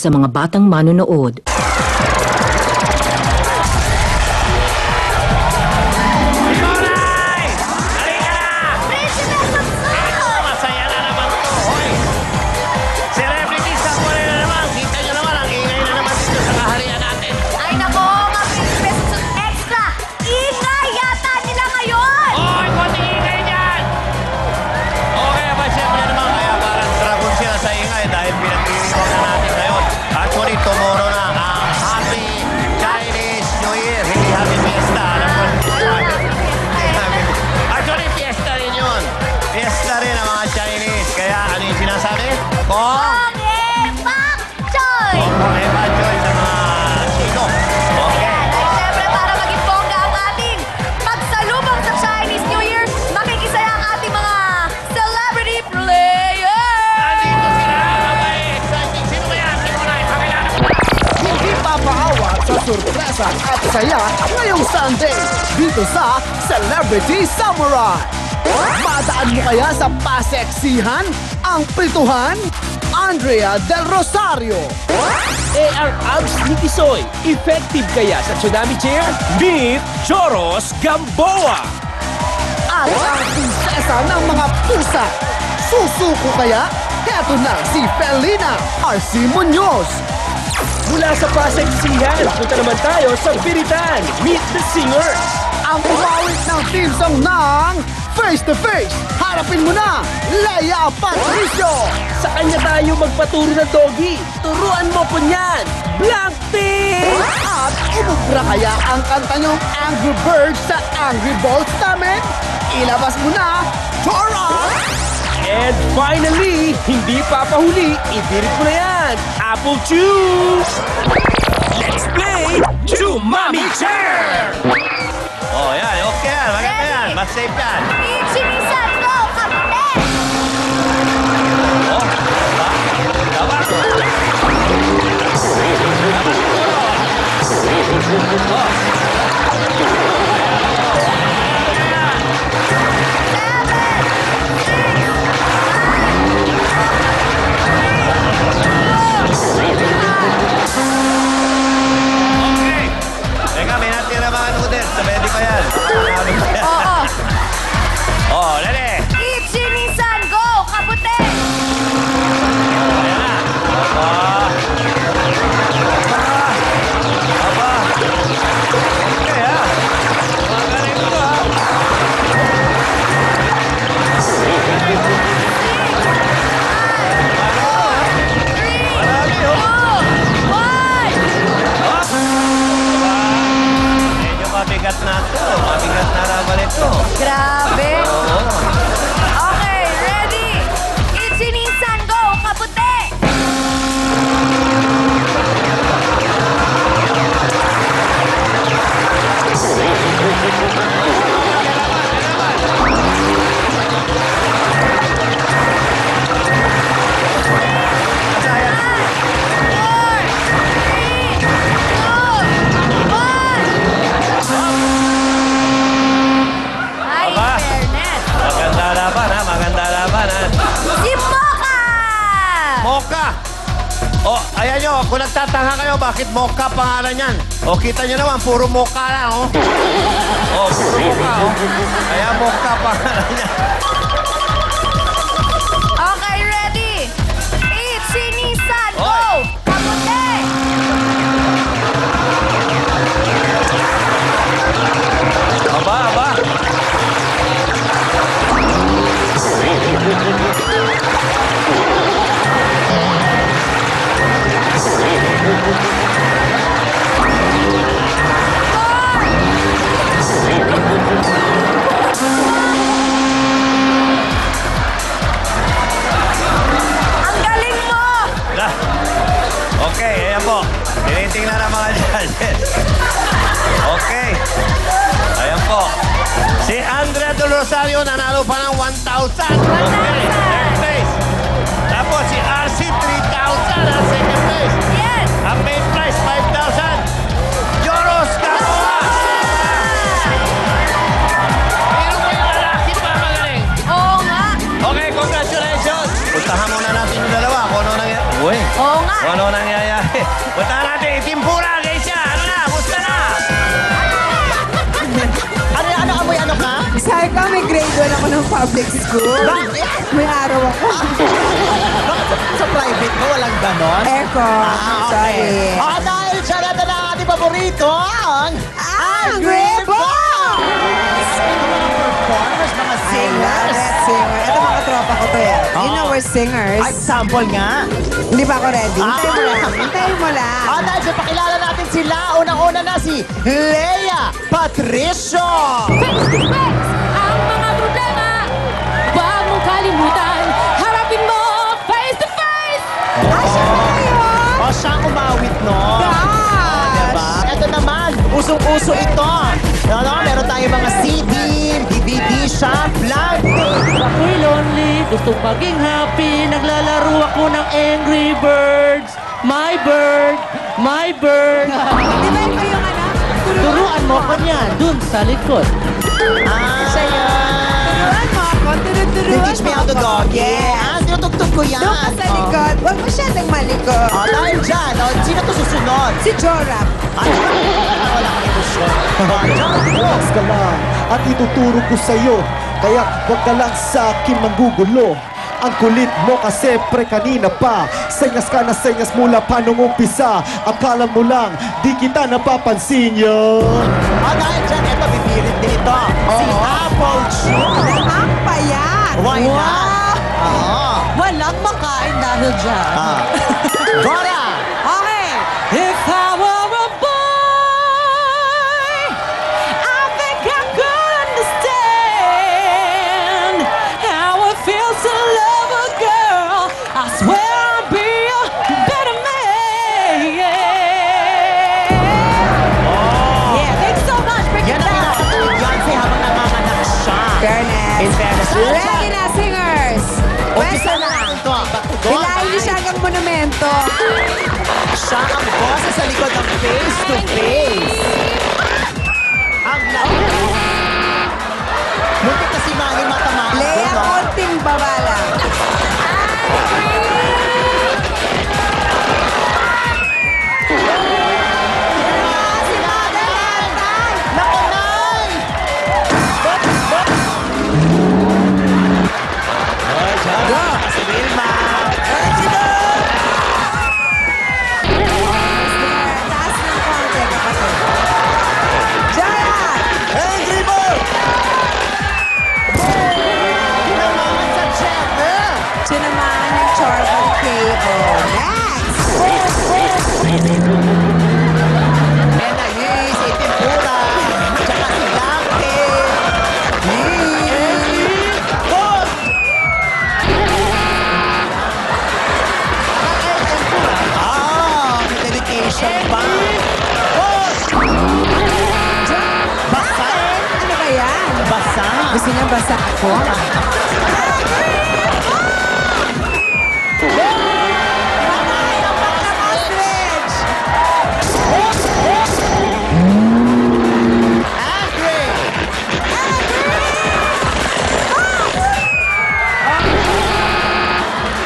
sa mga batang manonood. Tomorrow na ang Happy Chinese New Year. Hindi Happy Fiesta. Actually, fiesta rin yun. Fiesta rin ang mga Chinese. Kaya ano yung sinasabi? Pak Choy! Pak Choy sa mga Chino. Okay. At syempre, para maging bongga ang ating pagsalubong sa Chinese New Year, makikisaya ang ating mga celebrity players! Nandito sila. Okay, exciting. Sino ba yan? Hindi papaawat sa sorpresa at saya ngayong Sunday dito sa Celebrity Samurai. Madaan mo kaya sa paseksihan ang prituhan? Andrea Del Rosario. Ang abs ni Tisoy, effective kaya sa tsunami chair? Meet Joros Gamboa. At ang prinsesa ng mga pusa. Susuko kaya? Heto na si Felina Arce Munoz. Mula sa paseksihan, punta naman tayo sa Biritan. Meet the Singers. Ang umawit ng team song ng Face to Face. Harapin mo na, Leia Patricio. Sa kanya tayo magpaturo ng doggy. Turuan mo ko niyan, Blackpink! At umubra kaya ang kanta niyong Angry Birds sa Angry Balls namin? Ilabas mo na, Tora! And finally, hindi papahuli, ibirit mo na yan, Apple Juice! Let's play Chumami Chair! Oh, yan. Okay yan. Maganda yan. Mas safe yan. Ichinisan ko, kapatid! Oh, dapat. Okay. Teka, may natira mga noodles. Pwede pa yan. Oo. Oh, dali. Ichinisan ko, kapatid! Ayan na. Aba. Okay, ha. Magaling ko, ha. Marami, oh. Medyo mabigat na to. Mabigat na rabal ito. Grabe! Okay, ready? Ichinisan ko, kapatid! Ay, Aba. fairness! Maganda laban, ha? Maganda laban, ha? Si Mocha! Mocha! O, ayan nyo, kung nagtatanga kayo, bakit Mocha pangalan yan? O, kita nyo naman, puro Mocha lang, oh. O, puro Mocha, oh. Kaya Mocha pangalan yan. Okay, ready? Ichinisan ko, Oy. kapatid! Aba, aba. Ang galing mo! Lah. Okay, ayan po. Tinitingnan ang mga judges. Okay. Ayan po. Si Andrea Del Rosario nanalo pa ng 1,000. Okay, third place. Tapos si RC, 3,000 ang second place. Yes! Ang main prize, 5,000. Joros Gamboa! Pero mo yung lalaki pa magaling. Oo nga! Okay, congratulations! Puntahan muna natin yung dalawa kung ano nangyayari. Uy, Oo nga! kung ano nangyayari nangyayari? Punta natin, Timpura, Geisha. Ano na? Musta na? Ano amoy ano ka? Sabi ko, may grade 1 ako ng public school. Bakit? May araw ako. Sa private mo, walang ganon? Aircon. Sorry. Dahil dyan na ang ating paborito, ang Angry Boss! performers, mga I singers. love it, singer. Ito mga tropa ko to yan. You know we're singers. Ay, sample nga. Hindi pa ako ready. Hintayin mo lang. Hintayin mo lang. Dahil dyan, pakilala natin sila. Unang-una na si Lea Patricio. Face to face ang mga problema. Huwag mong kalimutan. Harapin mo face to face. Siya na yun. Siya ang umawit, no? Gosh! Diba? Ito naman, usong-uso ito. Meron tayong mga CD, DVD, shop, vlog. Ako'y lonely, gusto maging happy. Naglalaro ako ng Angry Birds. My bird, my bird. Di ba ito yung ano? Turuan mo ko niyan, dun sa likod. Siya yun. Turuan mo ako. Turuan Teach me how to dog. Yeah, tinutugtog ko yan. Doon ka sa likod. Huwag masyadong malikot. Dahil dyan, sino to susunod? Si Jorah. Wala kang ilusyon. Relax ka lang at ituturo ko sa'yo. Kaya huwag ka lang sa akin manggugulo. Ang kulit mo kasi pre kanina pa. Senyas ka na senyas mula pa nung umpisa. Akala mo lang, di kita napapansin yun. Dahil dyan, ito, bibirit din ito. Si Apple June. Ang payan. Why not? Walang makain dahil dyan. Dora! Okay. If I were a boy, I think I could understand how it feels to love a girl. I swear I'll be a better man. Yeah, thanks so much. Break Yan it ang down. kinakanta ni Beyonce habang nanganganak siya. Fairness. In fairness. Ready na, singers. Pwesto na. Hilahin niyo siya hanggang monumento. Siya ang boses sa likod ng face to face. Ang laki. Muntik na si Manny matamaan. Lea, konting babala. Si Mother Hentai. Naku, Nay! Go! Si Wilma. Taas ng konti, kapatid. Jaya! Angry Bird! Naman sa Cheddar. Sinamahan ng Charbon KO. Next! Yan na, yes, si Timpura. Tsaka si Dante. Boss! May dedication pa. Boss! Basa. Ano ba yan? Basa. Gusto niya basa ako? Ostrich! Angry.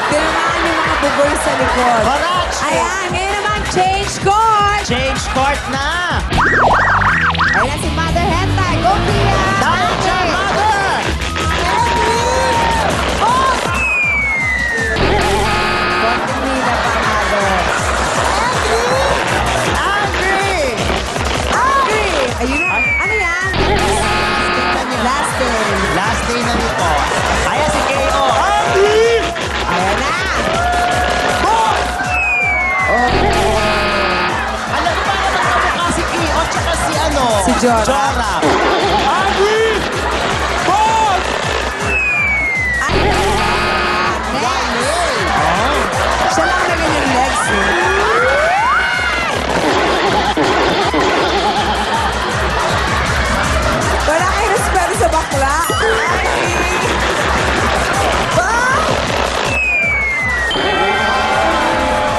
Tinamaan yung mga bubol sa likod. Barachi. Ayan, ngayon naman, change court! Change court na. Ayan si Mother Hentai. Go, Pia! Dahil dyan, Mother. Konting nila pa, Mother. Angry. Angry! Ayun na. Ano yan? Last day. Last day na nito. Ayan si KO. Ayan na. Alam mo ba naman kamukha si KO tsaka si ano? Si Jorah. Jorah. Siya lang na ganyan legs eh. Wala kayo respeto sa bakla.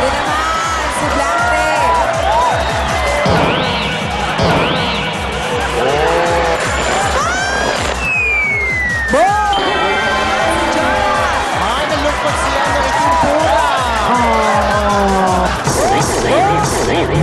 Ito naman, si Blanque. Michael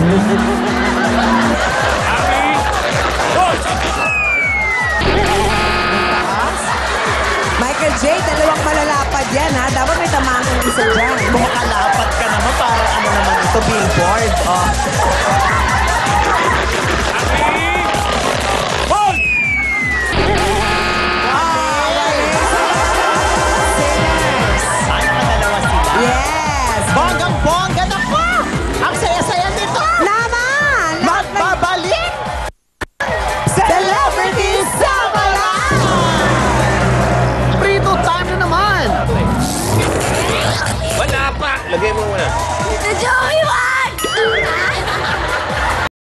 J, dalawang malalapad yan ha. Dapat may tamaan ng isa dyan. Kung alapat ka naman, para ano naman ito, billboard. Oh.